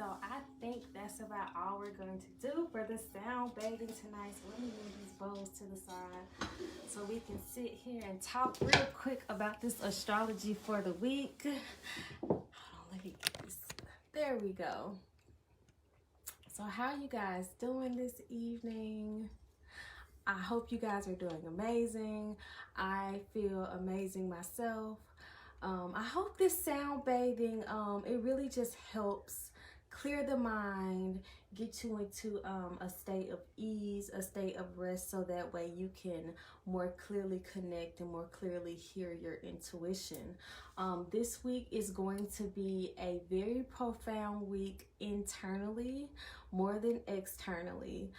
So I think that's about all we're going to do for the sound bathing tonight. So let me move these bowls to the side so we can sit here and talk real quick about this astrology for the week. Hold on, let me get this. There we go. So how you guys doing this evening? I hope you guys are doing amazing. I feel amazing myself. I hope this sound bathing, it really just helps clear the mind, get you into a state of ease, a state of rest, so that way you can more clearly connect and more clearly hear your intuition. This week is going to be a very profound week internally more than externally.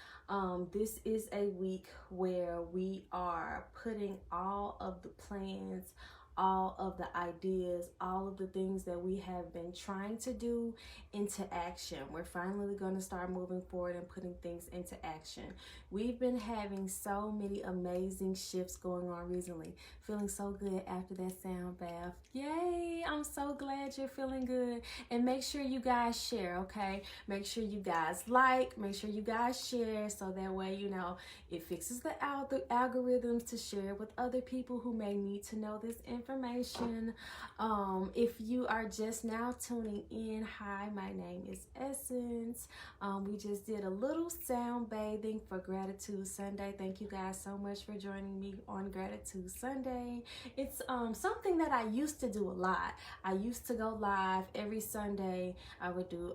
This is a week where we are putting all of the plans, all of the ideas, all of the things that we have been trying to do into action. We're finally going to start moving forward and putting things into action. We've been having so many amazing shifts going on recently. Feeling so good after that sound bath. Yay! I'm so glad you're feeling good. And make sure you guys share, okay? Make sure you guys like, make sure you guys share, so that way, you know, it fixes the algorithms to share with other people who may need to know this information. If you are just now tuning in, hi, my name is Essence. We just did a little sound bathing for Gratitude Sunday. Thank you guys so much for joining me on Gratitude Sunday. It's something that I used to do a lot. I used to go live every Sunday. I would do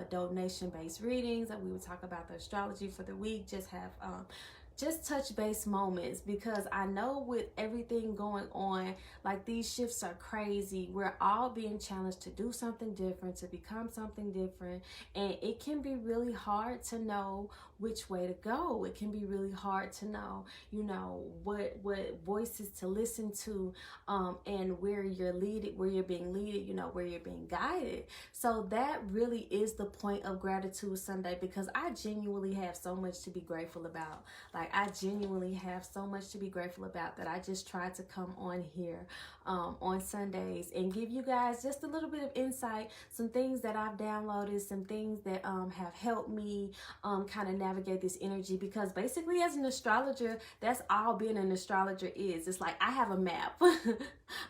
donation-based readings, and we would talk about the astrology for the week, just have just touch base moments, because I know with everything going on, like, these shifts are crazy. We're all being challenged to do something different, to become something different, and it can be really hard to know which way to go. It can be really hard to know, you know, what voices to listen to, and where you're being leaded, you know, where you're being guided. So that really is the point of Gratitude Sunday, because I genuinely have so much to be grateful about. Like, I genuinely have so much to be grateful about, that I just try to come on here on Sundays and give you guys just a little bit of insight, some things that I've downloaded, some things that have helped me kind of navigate this energy. Because basically, as an astrologer, that's all being an astrologer is. It's like I have a map.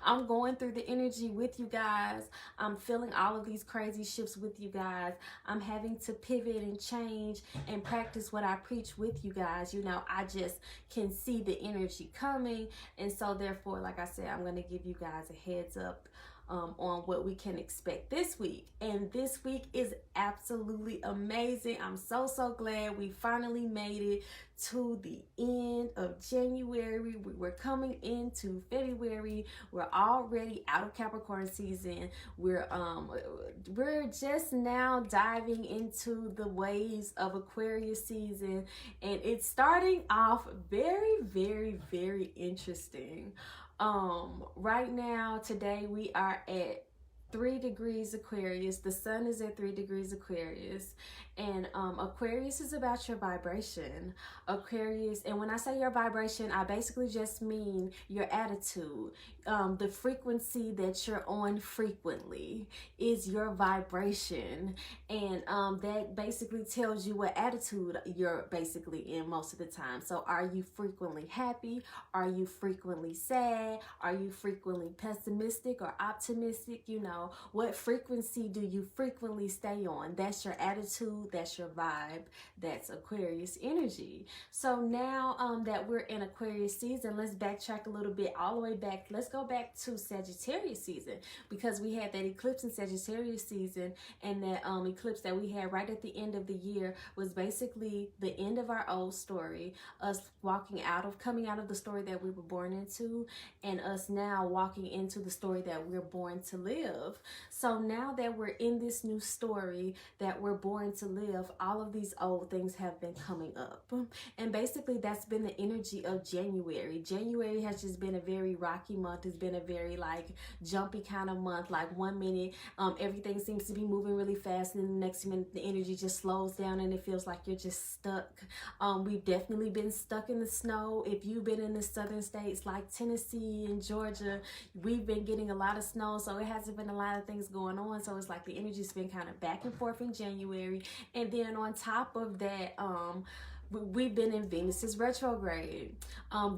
I'm going through the energy with you guys. I'm feeling all of these crazy shifts with you guys. I'm having to pivot and change and practice what I preach with you guys. You know, I just can see the energy coming. And so therefore, like I said, I'm going to give you guys a heads up on what we can expect this week. And this week is absolutely amazing. I'm so glad we finally made it to the end of January. We're coming into February. We're already out of Capricorn season. We're just now diving into the waves of Aquarius season, and it's starting off very interesting. Right now, today, we are at 3 degrees Aquarius. The sun is at 3 degrees Aquarius, and Aquarius is about your vibration. Aquarius, and when I say your vibration, I basically just mean your attitude. The frequency that you're on frequently is your vibration, and that basically tells you what attitude you're basically in most of the time. So are you frequently happy? Are you frequently sad? Are you frequently pessimistic or optimistic? You know, what frequency do you frequently stay on? That's your attitude, that's your vibe, that's Aquarius energy. So now that we're in Aquarius season, let's backtrack a little bit, all the way back. Let's go back to Sagittarius season, because we had that eclipse in Sagittarius season, and that eclipse that we had right at the end of the year was basically the end of our old story, us coming out of the story that we were born into, and us now walking into the story that we're born to live. So now that we're in this new story that we're born to live, all of these old things have been coming up. And basically that's been the energy of January. January has just been a very rocky month. It's been a very like jumpy kind of month. Like 1 minute everything seems to be moving really fast, and then the next minute the energy just slows down and it feels like you're just stuck. We've definitely been stuck in the snow. If you've been in the southern states like Tennessee and Georgia, we've been getting a lot of snow, so it hasn't been a lot of things going on. So it's like the energy's been kind of back and forth in January. And then on top of that, we've been in Venus's retrograde.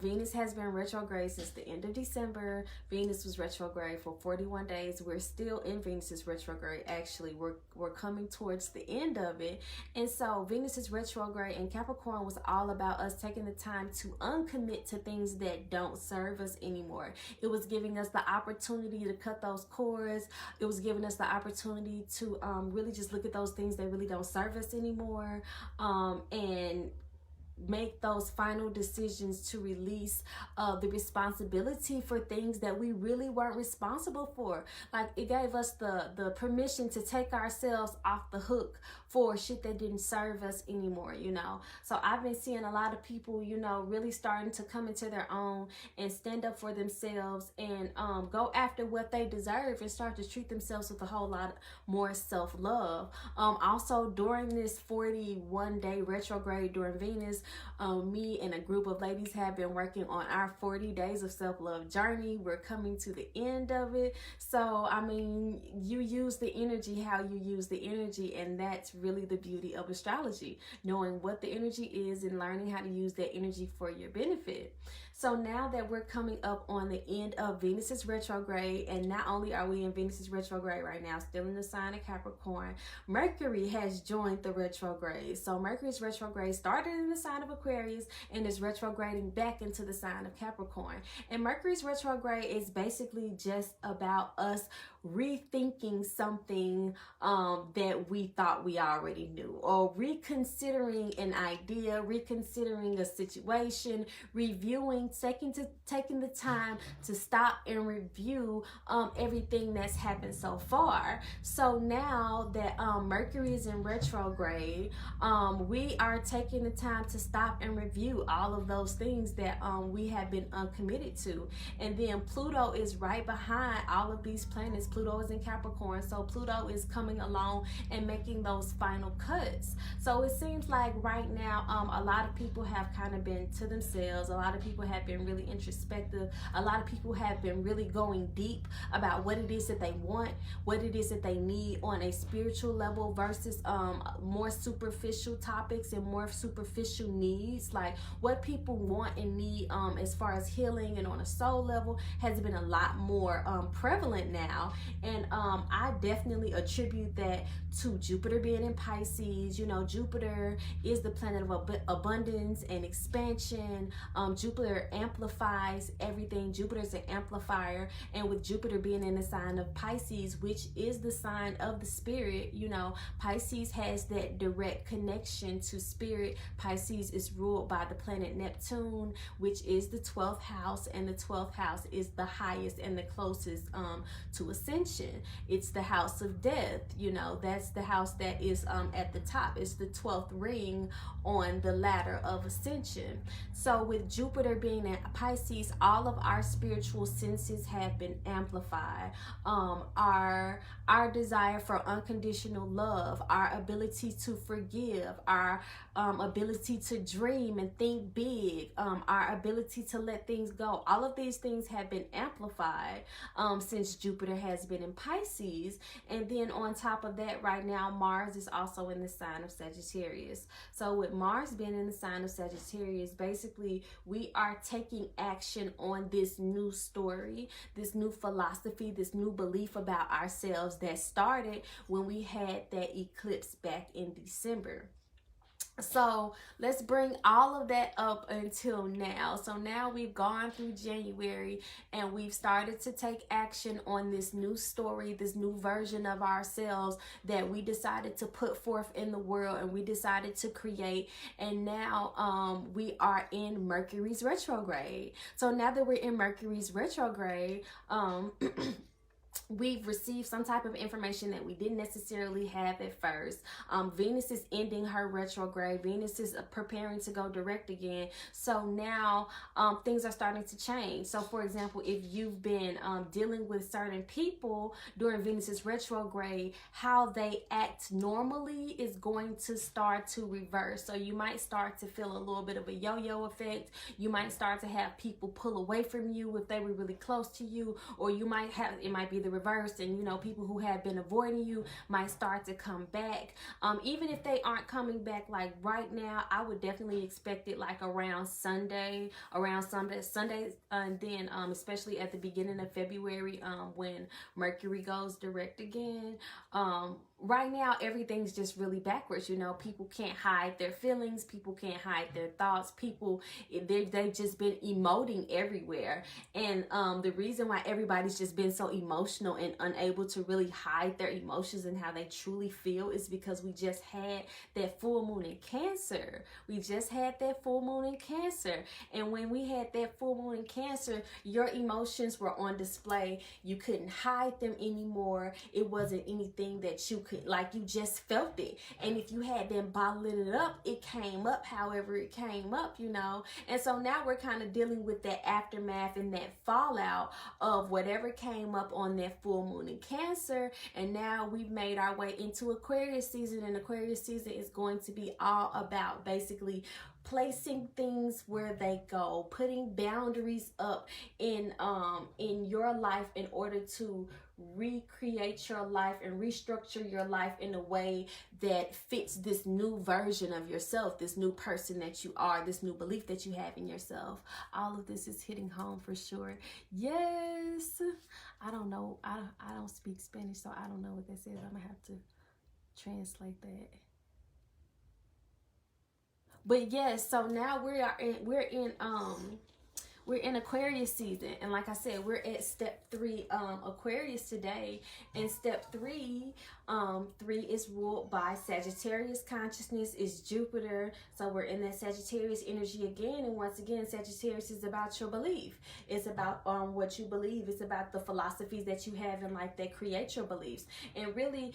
Venus has been retrograde since the end of December. Venus was retrograde for 41 days. We're still in Venus's retrograde. Actually, we're coming towards the end of it. And so Venus's retrograde in Capricorn was all about us taking the time to uncommit to things that don't serve us anymore. It was giving us the opportunity to cut those cords. It was giving us the opportunity to really just look at those things that really don't serve us anymore, and make those final decisions to release the responsibility for things that we really weren't responsible for. Like, it gave us the permission to take ourselves off the hook for shit that didn't serve us anymore, you know. So I've been seeing a lot of people, you know, really starting to come into their own and stand up for themselves and go after what they deserve and start to treat themselves with a whole lot more self-love. Also, during this 41-day retrograde during Venus, me and a group of ladies have been working on our 40 days of self-love journey. We're coming to the end of it. So, I mean, you use the energy how you use the energy, and that's really the beauty of astrology, knowing what the energy is and learning how to use that energy for your benefit. So now that we're coming up on the end of Venus's retrograde, and not only are we in Venus's retrograde right now, still in the sign of Capricorn, Mercury has joined the retrograde. So Mercury's retrograde started in the sign of Aquarius and is retrograding back into the sign of Capricorn. And Mercury's retrograde is basically just about us rethinking something that we thought we already knew, or reconsidering an idea, reconsidering a situation, reviewing, taking the time to stop and review everything that's happened so far. So now that Mercury is in retrograde, we are taking the time to stop and review all of those things that we have been uncommitted to. And then Pluto is right behind all of these planets. Pluto is in Capricorn, so Pluto is coming along and making those final cuts. So it seems like right now a lot of people have kind of been to themselves. A lot of people have been really introspective. A lot of people have been really going deep about what it is that they want, what it is that they need on a spiritual level versus more superficial topics and more superficial needs. Like, what people want and need as far as healing and on a soul level has been a lot more prevalent now. And I definitely attribute that to Jupiter being in Pisces. You know, Jupiter is the planet of abundance and expansion. Jupiter amplifies everything. Jupiter is an amplifier, and with Jupiter being in the sign of Pisces, which is the sign of the spirit, you know, Pisces has that direct connection to spirit. Pisces is ruled by the planet Neptune, which is the 12th house, and the 12th house is the highest and the closest to ascension. It's the house of death, you know, that's the house that is at the top. It's the 12th ring on the ladder of ascension. So with Jupiter being in Pisces, all of our spiritual senses have been amplified. Our desire for unconditional love, our ability to forgive, our ability to dream and think big, our ability to let things go, all of these things have been amplified since Jupiter has been in Pisces. And then on top of that, right now Mars is also in the sign of Sagittarius. So with Mars being in the sign of Sagittarius, basically we are taking action on this new story, this new philosophy, this new belief about ourselves that started when we had that eclipse back in December. So let's bring all of that up until now. So now we've gone through January and we've started to take action on this new story, this new version of ourselves that we decided to put forth in the world and we decided to create. And now we are in Mercury's retrograde. So now that we're in Mercury's retrograde, we've received some type of information that we didn't necessarily have at first. Venus is ending her retrograde. Venus is preparing to go direct again. So now things are starting to change. So for example, if you've been dealing with certain people during Venus's retrograde, how they act normally is going to start to reverse. So you might start to feel a little bit of a yo-yo effect. You might start to have people pull away from you if they were really close to you, or you might have, it might be the reverse, and you know, people who have been avoiding you might start to come back. Even if they aren't coming back like right now, I would definitely expect it like around Sunday, and then especially at the beginning of February, when Mercury goes direct again. Right now everything's just really backwards. You know, people can't hide their feelings, people can't hide their thoughts, people they've just been emoting everywhere. And the reason why everybody's just been so emotional and unable to really hide their emotions and how they truly feel is because we just had that full moon in Cancer. We just had that full moon in Cancer. And when we had that full moon in Cancer, your emotions were on display. You couldn't hide them anymore. It wasn't anything that you could, like, you just felt it. And if you had them bottling it up, it came up however it came up, you know. And so now we're kind of dealing with that aftermath and that fallout of whatever came up on that full moon in Cancer. And now we've made our way into Aquarius season, and Aquarius season is going to be all about basically placing things where they go, putting boundaries up in your life in order to recreate your life and restructure your life in a way that fits this new version of yourself, this new person that you are, this new belief that you have in yourself. All of this is hitting home for sure. Yes. I don't know. I don't speak Spanish, so I don't know what that says. I'm gonna have to translate that. But yes, so now we're in Aquarius season, and like I said, we're at step 3 Aquarius today. And step 3 is ruled by Sagittarius consciousness, is Jupiter. So we're in that Sagittarius energy again, and once again, Sagittarius is about your belief. It's about what you believe. It's about the philosophies that you have in life that create your beliefs. And really,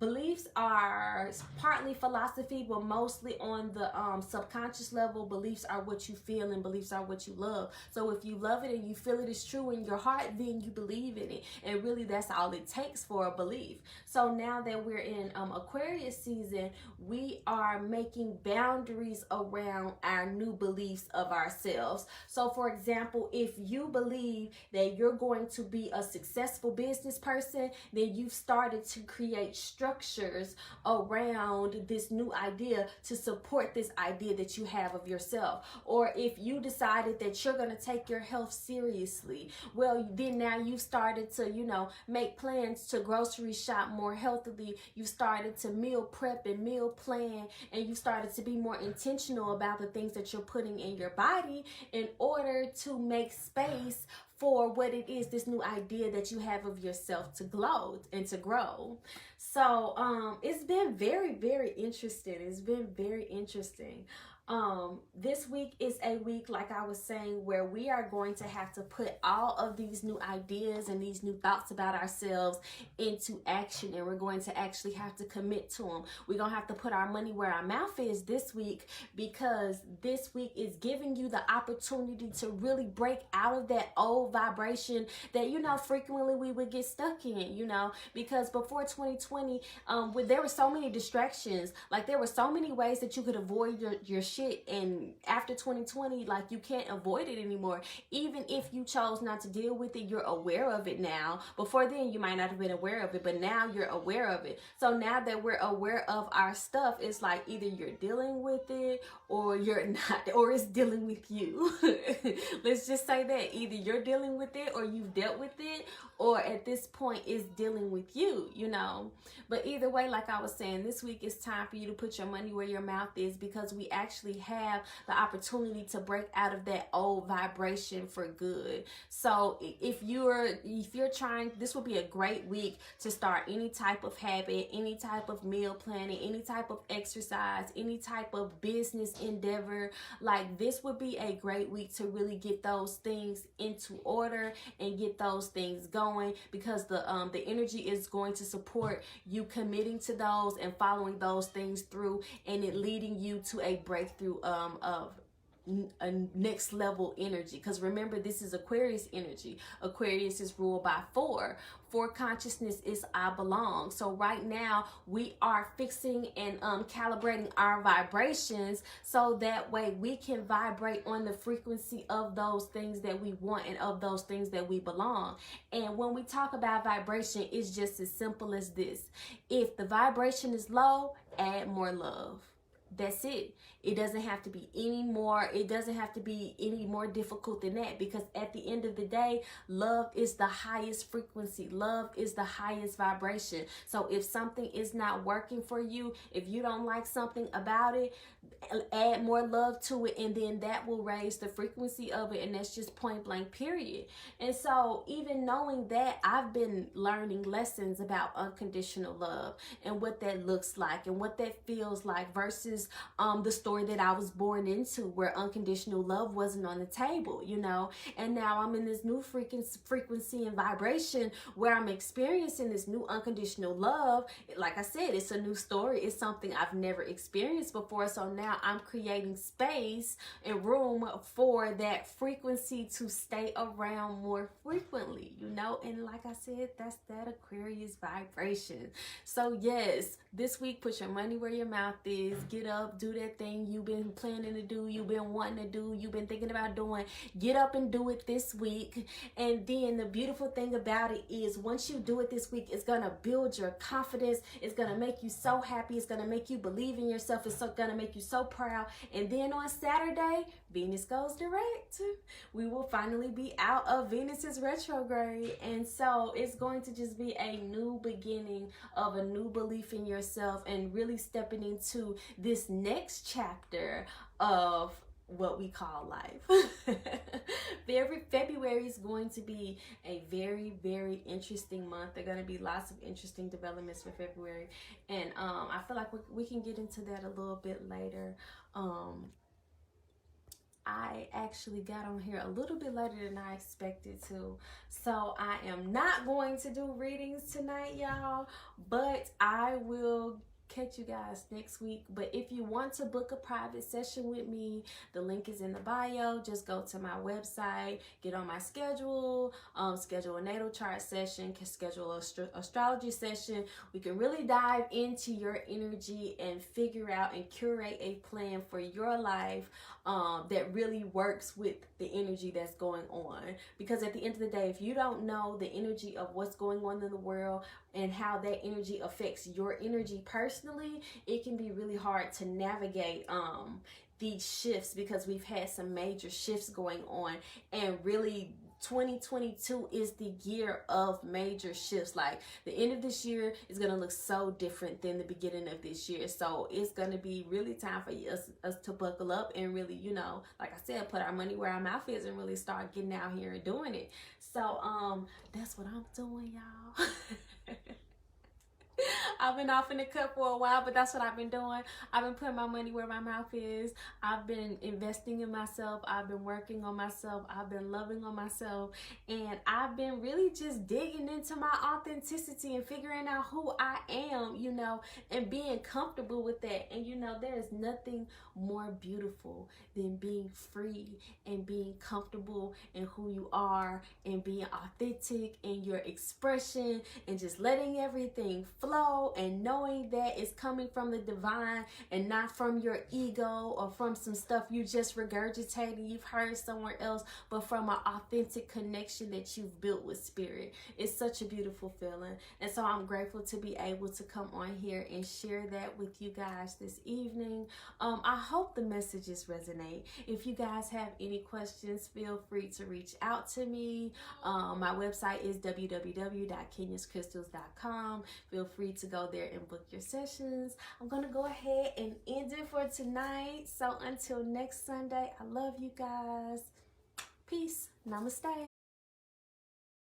beliefs are partly philosophy, but mostly on the subconscious level. Beliefs are what you feel, and beliefs are what you love. So if you love it and you feel it is true in your heart, then you believe in it. And really, that's all it takes for a belief. So now that we're in Aquarius season, we are making boundaries around our new beliefs of ourselves. So for example, if you believe that you're going to be a successful business person, then you've started to create structures around this new idea to support this idea that you have of yourself. Or if you decided that you're going to take your health seriously, well, then now you've started to, you know, make plans to grocery shop more healthily. You started to meal prep and meal plan, and you started to be more intentional about the things that you're putting in your body in order to make space for what it is, this new idea that you have of yourself to glow and to grow. So it's been very, very interesting. It's been very interesting. This week is a week, like I was saying, where we are going to have to put all of these new ideas and these new thoughts about ourselves into action, and we're going to actually have to commit to them. We're going to have to put our money where our mouth is this week, because this week is giving you the opportunity to really break out of that old vibration that, you know, frequently we would get stuck in, you know, because before 2020, there were so many distractions. Like, there were so many ways that you could avoid your shit. And after 2020, like, you can't avoid it anymore. Even if you chose not to deal with it, you're aware of it now. Before then, you might not have been aware of it, but now you're aware of it. So now that we're aware of our stuff, it's like either you're dealing with it or you're not, or it's dealing with you. Let's just say that either you're dealing with it or you've dealt with it, or at this point it's dealing with you, you know. But either way, like I was saying, this week it's time for you to put your money where your mouth is, because we actually actually have the opportunity to break out of that old vibration for good. So if you're trying, this will be a great week to start any type of habit, any type of meal planning, any type of exercise, any type of business endeavor. Like, this would be a great week to really get those things into order and get those things going, because the energy is going to support you committing to those and following those things through, and it leading you to a breakthrough of a next level energy. Because remember, this is Aquarius energy. Aquarius is ruled by four consciousness is I belong. So right now we are fixing and calibrating our vibrations, so that way we can vibrate on the frequency of those things that we want and of those things that we belong. And when we talk about vibration, it's just as simple as this: if the vibration is low, add more love. That's it. It doesn't have to be any more. It doesn't have to be any more difficult than that, because at the end of the day, love is the highest frequency. Love is the highest vibration. So if something is not working for you, if you don't like something about it, add more love to it, and then that will raise the frequency of it. And that's just point blank, period. And so even knowing that, I've been learning lessons about unconditional love and what that looks like and what that feels like, versus the story that I was born into, where unconditional love wasn't on the table, you know. And now I'm in this new frequency and vibration where I'm experiencing this new unconditional love. Like I said, it's a new story. It's something I've never experienced before. So now I'm creating space and room for that frequency to stay around more frequently, you know. And like I said, that's that Aquarius vibration. So yes, this week, put your money where your mouth is. Get up, do that thing you've been planning to do, you've been wanting to do, you've been thinking about doing. Get up and do it this week. And then the beautiful thing about it is, once you do it this week, it's going to build your confidence. It's going to make you so happy. It's going to make you believe in yourself. It's going to make you so proud. And then on Saturday, Venus goes direct. We will finally be out of Venus's retrograde. And so it's going to just be a new beginning of a new belief in yourself, and really stepping into this next chapter of what we call life. February is going to be a very, very interesting month. There are going to be lots of interesting developments for February, and I feel like we can get into that a little bit later. I actually got on here a little bit later than I expected to, so I am not going to do readings tonight, y'all, but I will catch you guys next week. But if you want to book a private session with me, the link is in the bio. Just go to my website, get on my schedule, schedule a natal chart session, can schedule an astrology session. We can really dive into your energy and figure out and curate a plan for your life that really works with the energy that's going on. Because at the end of the day, if you don't know the energy of what's going on in the world and how that energy affects your energy personally, it can be really hard to navigate these shifts, because we've had some major shifts going on, and really 2022 is the year of major shifts. Like, the end of this year is going to look so different than the beginning of this year. So it's going to be really time for us to buckle up and really, you know, like I said, put our money where our mouth is and really start getting out here and doing it. So that's what I'm doing, y'all. I've been off in the cut for a while, but that's what I've been doing. I've been putting my money where my mouth is. I've been investing in myself. I've been working on myself. I've been loving on myself. And I've been really just digging into my authenticity and figuring out who I am, you know, and being comfortable with that. And, you know, there is nothing more beautiful than being free and being comfortable in who you are and being authentic in your expression and just letting everything flow and knowing that it's coming from the divine and not from your ego or from some stuff you just regurgitated, you've heard somewhere else, but from an authentic connection that you've built with spirit. It's such a beautiful feeling. And so I'm grateful to be able to come on here and share that with you guys this evening. I hope the messages resonate. If you guys have any questions, feel free to reach out to me. My website is www.kenyascrystals.com. Feel free to go there and book your sessions. I'm going to go ahead and end it for tonight. So until next Sunday, I love you guys. Peace. Namaste.